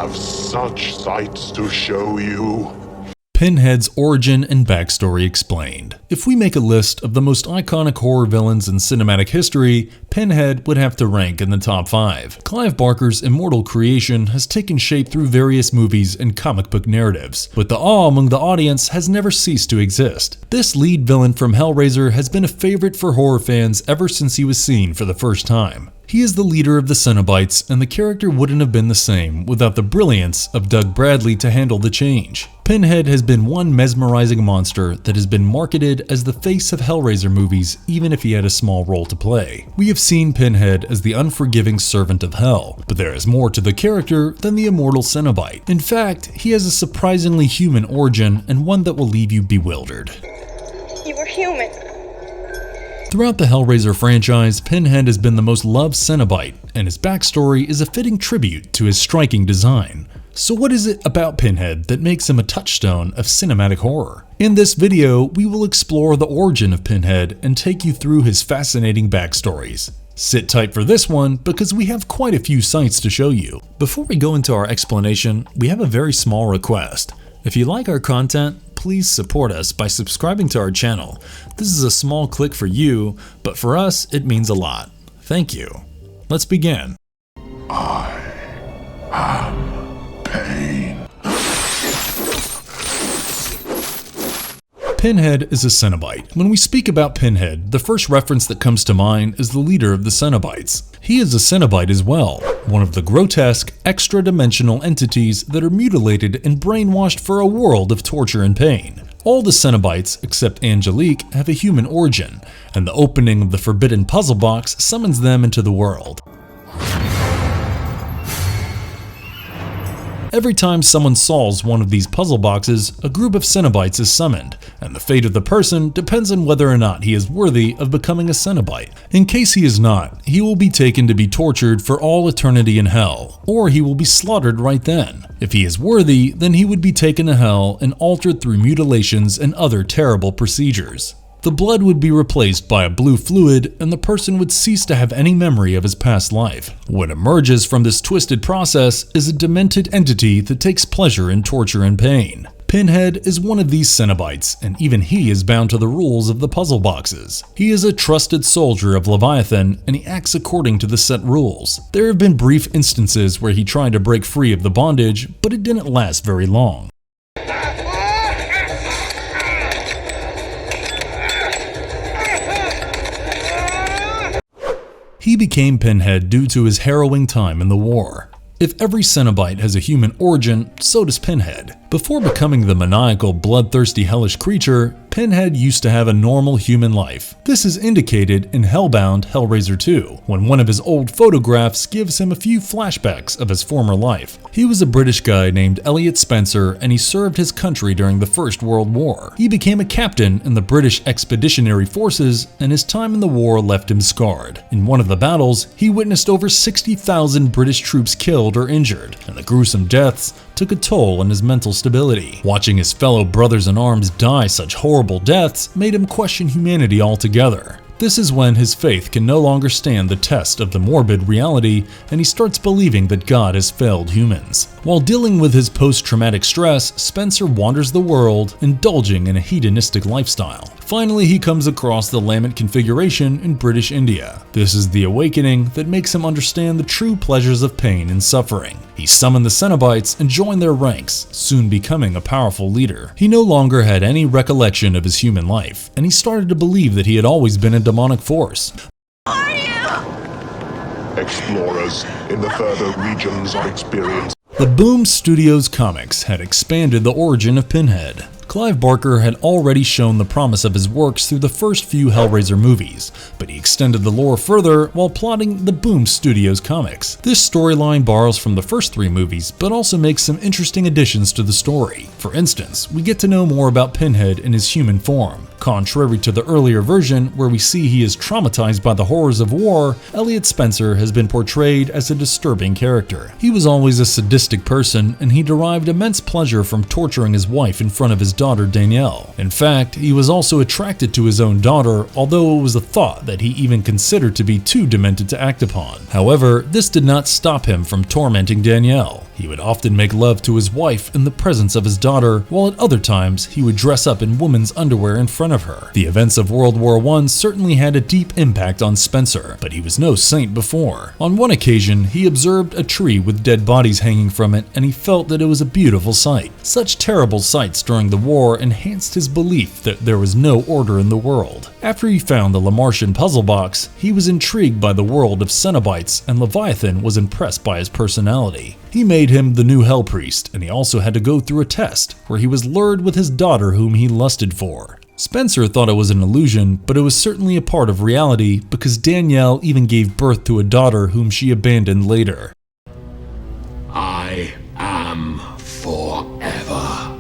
have such sights to show you. Pinhead's origin and backstory explained. If we make a list of the most iconic horror villains in cinematic history, Pinhead would have to rank in the top 5. Clive Barker's immortal creation has taken shape through various movies and comic book narratives, but the awe among the audience has never ceased to exist. This lead villain from Hellraiser has been a favorite for horror fans ever since he was seen for the first time. He is the leader of the Cenobites, and the character wouldn't have been the same without the brilliance of Doug Bradley to handle the change. Pinhead has been one mesmerizing monster that has been marketed as the face of Hellraiser movies, even if he had a small role to play. We have seen Pinhead as the unforgiving servant of hell, but there is more to the character than the immortal Cenobite. In fact, he has a surprisingly human origin, and one that will leave you bewildered. You were human. Throughout the Hellraiser franchise, Pinhead has been the most loved Cenobite, and his backstory is a fitting tribute to his striking design. So what is it about Pinhead that makes him a touchstone of cinematic horror? In this video, we will explore the origin of Pinhead and take you through his fascinating backstories. Sit tight for this one because we have quite a few sights to show you. Before we go into our explanation, we have a very small request. If you like our content, please support us by subscribing to our channel. This is a small click for you, but for us, it means a lot. Thank you. Let's begin. I am pain. Pinhead is a Cenobite. When we speak about Pinhead, the first reference that comes to mind is the leader of the Cenobites. He is a Cenobite as well, one of the grotesque, extra-dimensional entities that are mutilated and brainwashed for a world of torture and pain. All the Cenobites, except Angelique, have a human origin, and the opening of the forbidden puzzle box summons them into the world. Every time someone solves one of these puzzle boxes, a group of Cenobites is summoned, and the fate of the person depends on whether or not he is worthy of becoming a Cenobite. In case he is not, he will be taken to be tortured for all eternity in hell, or he will be slaughtered right then. If he is worthy, then he would be taken to hell and altered through mutilations and other terrible procedures. The blood would be replaced by a blue fluid, and the person would cease to have any memory of his past life. What emerges from this twisted process is a demented entity that takes pleasure in torture and pain. Pinhead is one of these Cenobites, and even he is bound to the rules of the puzzle boxes. He is a trusted soldier of Leviathan, and he acts according to the set rules. There have been brief instances where he tried to break free of the bondage, but it didn't last very long. He became Pinhead due to his harrowing time in the war. If every Cenobite has a human origin, so does Pinhead. Before becoming the maniacal, bloodthirsty, hellish creature, Pinhead used to have a normal human life. This is indicated in Hellbound Hellraiser 2, when one of his old photographs gives him a few flashbacks of his former life. He was a British guy named Elliot Spencer, and he served his country during the First World War. He became a captain in the British Expeditionary Forces, and his time in the war left him scarred. In one of the battles, he witnessed over 60,000 British troops killed or injured, and the gruesome deaths took a toll on his mental stability. Watching his fellow brothers in arms die such horrible deaths made him question humanity altogether. This is when his faith can no longer stand the test of the morbid reality, and he starts believing that God has failed humans. While dealing with his post-traumatic stress, Spencer wanders the world, indulging in a hedonistic lifestyle. Finally, he comes across the Lament configuration in British India. This is the awakening that makes him understand the true pleasures of pain and suffering. He summoned the Cenobites and joined their ranks, soon becoming a powerful leader. He no longer had any recollection of his human life, and he started to believe that he had always been a demonic force. Are you? Explorers in the further regions of experience. The Boom Studios comics had expanded the origin of Pinhead. Clive Barker had already shown the promise of his works through the first few Hellraiser movies, but he extended the lore further while plotting the Boom Studios comics. This storyline borrows from the first 3 movies, but also makes some interesting additions to the story. For instance, we get to know more about Pinhead in his human form. Contrary to the earlier version, where we see he is traumatized by the horrors of war, Elliot Spencer has been portrayed as a disturbing character. He was always a sadistic person, and he derived immense pleasure from torturing his wife in front of his daughter Danielle. In fact, he was also attracted to his own daughter, although it was a thought that he even considered to be too demented to act upon. However, this did not stop him from tormenting Danielle. He would often make love to his wife in the presence of his daughter, while at other times he would dress up in women's underwear in front of her. The events of World War I certainly had a deep impact on Spencer, but he was no saint before. On one occasion, he observed a tree with dead bodies hanging from it, and he felt that it was a beautiful sight. Such terrible sights during the war enhanced his belief that there was no order in the world. After he found the Lamartian puzzle box, he was intrigued by the world of Cenobites, and Leviathan was impressed by his personality. He made him the new Hell Priest, and he also had to go through a test where he was lured with his daughter whom he lusted for. Spencer thought it was an illusion, but it was certainly a part of reality because Danielle even gave birth to a daughter whom she abandoned later. I am forever.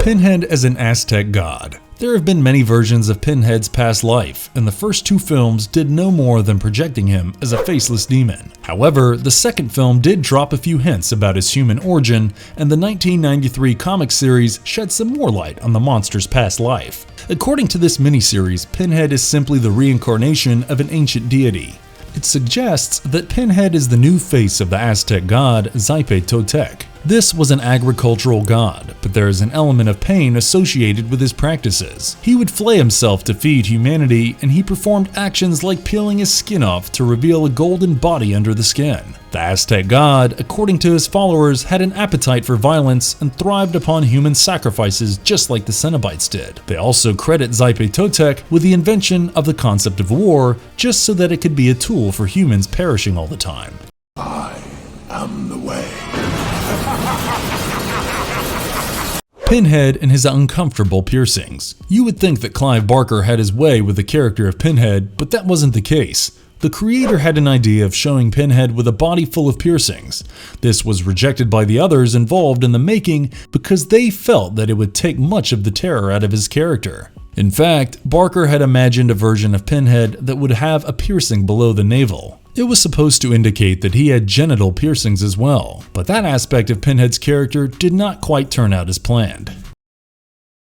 Pinhead as an Aztec god. There have been many versions of Pinhead's past life, and the first two films did no more than projecting him as a faceless demon. However, the second film did drop a few hints about his human origin, and the 1993 comic series shed some more light on the monster's past life. According to this miniseries, Pinhead is simply the reincarnation of an ancient deity. It suggests that Pinhead is the new face of the Aztec god Xipe-Totec. This was an agricultural god, but there is an element of pain associated with his practices. He would flay himself to feed humanity, and he performed actions like peeling his skin off to reveal a golden body under the skin. The Aztec god, according to his followers, had an appetite for violence and thrived upon human sacrifices just like the Cenobites did. They also credit Xipe-Totec with the invention of the concept of war, just so that it could be a tool for humans perishing all the time. I am the way. Pinhead and his uncomfortable piercings. You would think that Clive Barker had his way with the character of Pinhead, but that wasn't the case. The creator had an idea of showing Pinhead with a body full of piercings. This was rejected by the others involved in the making because they felt that it would take much of the terror out of his character. In fact, Barker had imagined a version of Pinhead that would have a piercing below the navel. It was supposed to indicate that he had genital piercings as well, but that aspect of Pinhead's character did not quite turn out as planned.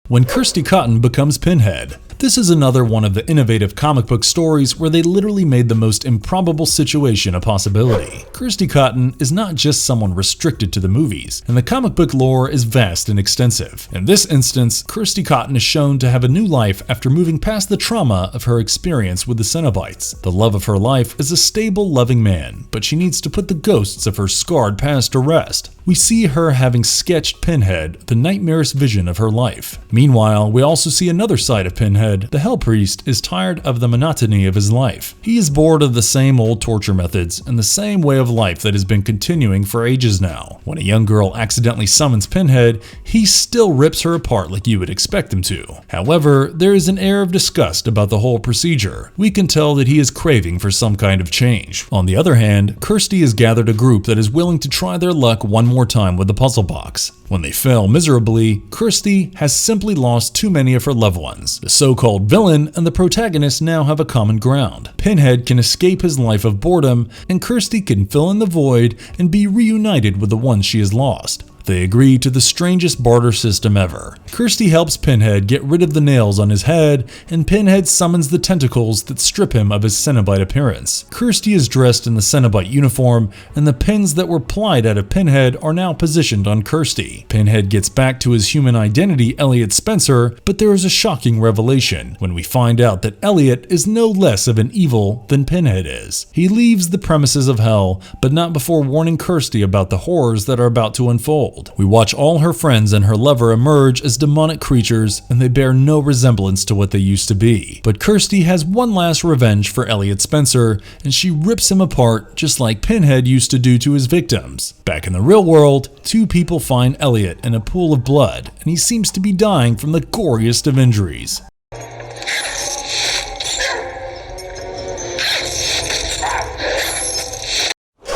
When Kirsty Cotton becomes Pinhead. This is another one of the innovative comic book stories where they literally made the most improbable situation a possibility. Kirsty Cotton is not just someone restricted to the movies, and the comic book lore is vast and extensive. In this instance, Kirsty Cotton is shown to have a new life after moving past the trauma of her experience with the Cenobites. The love of her life is a stable, loving man, but she needs to put the ghosts of her scarred past to rest. We see her having sketched Pinhead, the nightmarish vision of her life. Meanwhile, we also see another side of Pinhead. The Hell Priest is tired of the monotony of his life. He is bored of the same old torture methods and the same way of life that has been continuing for ages now. When a young girl accidentally summons Pinhead, he still rips her apart like you would expect him to. However, there is an air of disgust about the whole procedure. We can tell that he is craving for some kind of change. On the other hand, Kirsty has gathered a group that is willing to try their luck one more time with the puzzle box. When they fail miserably, Kirsty has simply lost too many of her loved ones. The so-called villain and the protagonist now have a common ground. Pinhead can escape his life of boredom, and Kirsty can fill in the void and be reunited with the ones she has lost. They agree to the strangest barter system ever. Kirsty helps Pinhead get rid of the nails on his head, and Pinhead summons the tentacles that strip him of his Cenobite appearance. Kirsty is dressed in the Cenobite uniform, and the pins that were plied out of Pinhead are now positioned on Kirsty. Pinhead gets back to his human identity, Elliot Spencer, but there is a shocking revelation when we find out that Elliot is no less of an evil than Pinhead is. He leaves the premises of hell, but not before warning Kirsty about the horrors that are about to unfold. We watch all her friends and her lover emerge as demonic creatures, and they bear no resemblance to what they used to be. But Kirsty has one last revenge for Elliot Spencer, and she rips him apart just like Pinhead used to do to his victims. Back in the real world, two people find Elliot in a pool of blood, and he seems to be dying from the goriest of injuries.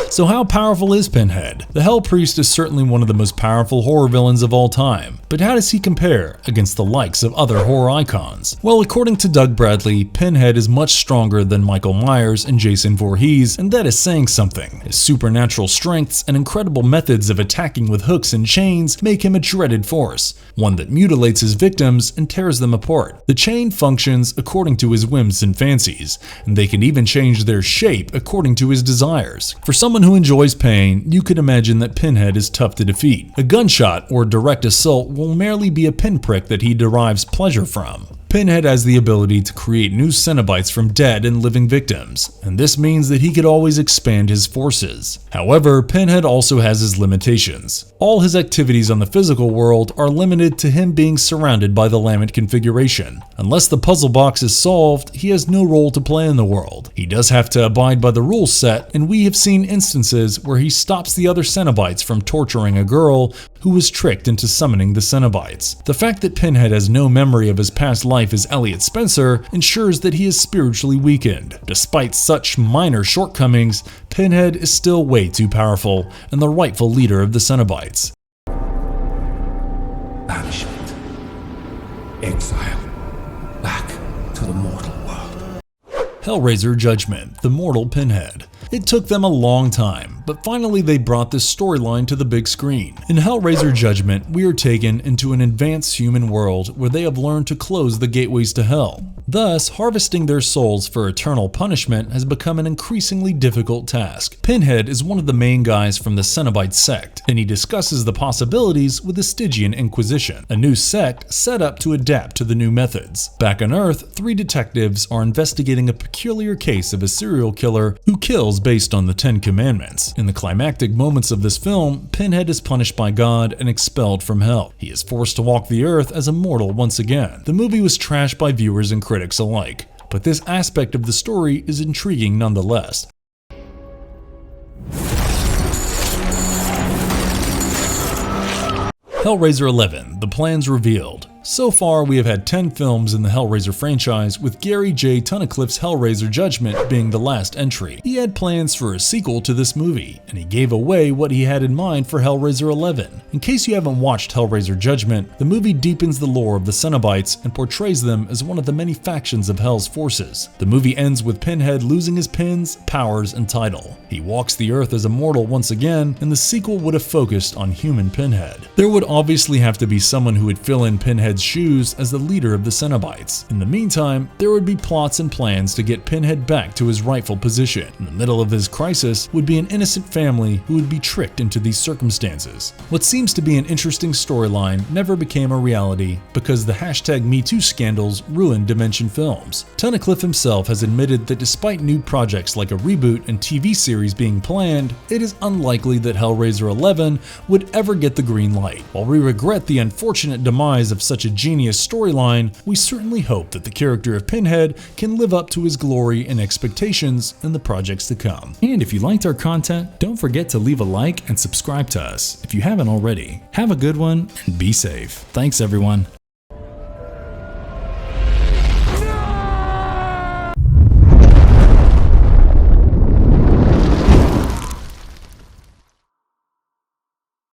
So how powerful is Pinhead? The Hell Priest is certainly one of the most powerful horror villains of all time, but how does he compare against the likes of other horror icons? Well, according to Doug Bradley, Pinhead is much stronger than Michael Myers and Jason Voorhees, and that is saying something. His supernatural strengths and incredible methods of attacking with hooks and chains make him a dreaded force, one that mutilates his victims and tears them apart. The chain functions according to his whims and fancies, and they can even change their shape according to his desires. For someone someone who enjoys pain, you could imagine that Pinhead is tough to defeat. A gunshot or direct assault will merely be a pinprick that he derives pleasure from. Pinhead has the ability to create new Cenobites from dead and living victims, and this means that he could always expand his forces. However, Pinhead also has his limitations. All his activities on the physical world are limited to him being surrounded by the Lament configuration. Unless the puzzle box is solved, he has no role to play in the world. He does have to abide by the rules set, and we have seen instances where he stops the other Cenobites from torturing a girl who was tricked into summoning the Cenobites. The fact that Pinhead has no memory of his past life as Elliot Spencer ensures that he is spiritually weakened. Despite such minor shortcomings, Pinhead is still way too powerful and the rightful leader of the Cenobites. Banishment. Exile. Back to the mortal world. Hellraiser Judgment, the mortal Pinhead. It took them a long time, but finally they brought this storyline to the big screen. In Hellraiser Judgment, we are taken into an advanced human world where they have learned to close the gateways to hell. Thus, harvesting their souls for eternal punishment has become an increasingly difficult task. Pinhead is one of the main guys from the Cenobite sect, and he discusses the possibilities with the Stygian Inquisition, a new sect set up to adapt to the new methods. Back on Earth, 3 detectives are investigating a peculiar case of a serial killer who kills based on the 10 Commandments. In the climactic moments of this film, Pinhead is punished by God and expelled from hell. He is forced to walk the earth as a mortal once again. The movie was trashed by viewers and critics alike, but this aspect of the story is intriguing nonetheless. Hellraiser 11, The Plans Revealed. So far, we have had 10 films in the Hellraiser franchise, with Gary J. Tunnicliffe's Hellraiser Judgment being the last entry. He had plans for a sequel to this movie, and he gave away what he had in mind for Hellraiser 11. In case you haven't watched Hellraiser Judgment, the movie deepens the lore of the Cenobites and portrays them as one of the many factions of Hell's forces. The movie ends with Pinhead losing his pins, powers, and title. He walks the earth as a mortal once again, and the sequel would have focused on human Pinhead. There would obviously have to be someone who would fill in Pinhead's shoes as the leader of the Cenobites. In the meantime, there would be plots and plans to get Pinhead back to his rightful position. In the middle of his crisis would be an innocent family who would be tricked into these circumstances. What seems to be an interesting storyline never became a reality because the #MeToo scandals ruined Dimension Films. Tunnicliffe himself has admitted that despite new projects like a reboot and TV series being planned, it is unlikely that Hellraiser 11 would ever get the green light. While we regret the unfortunate demise of such a genius storyline, we certainly hope that the character of Pinhead can live up to his glory and expectations in the projects to come. And if you liked our content, don't forget to leave a like and subscribe to us if you haven't already. Have a good one and be safe. Thanks everyone.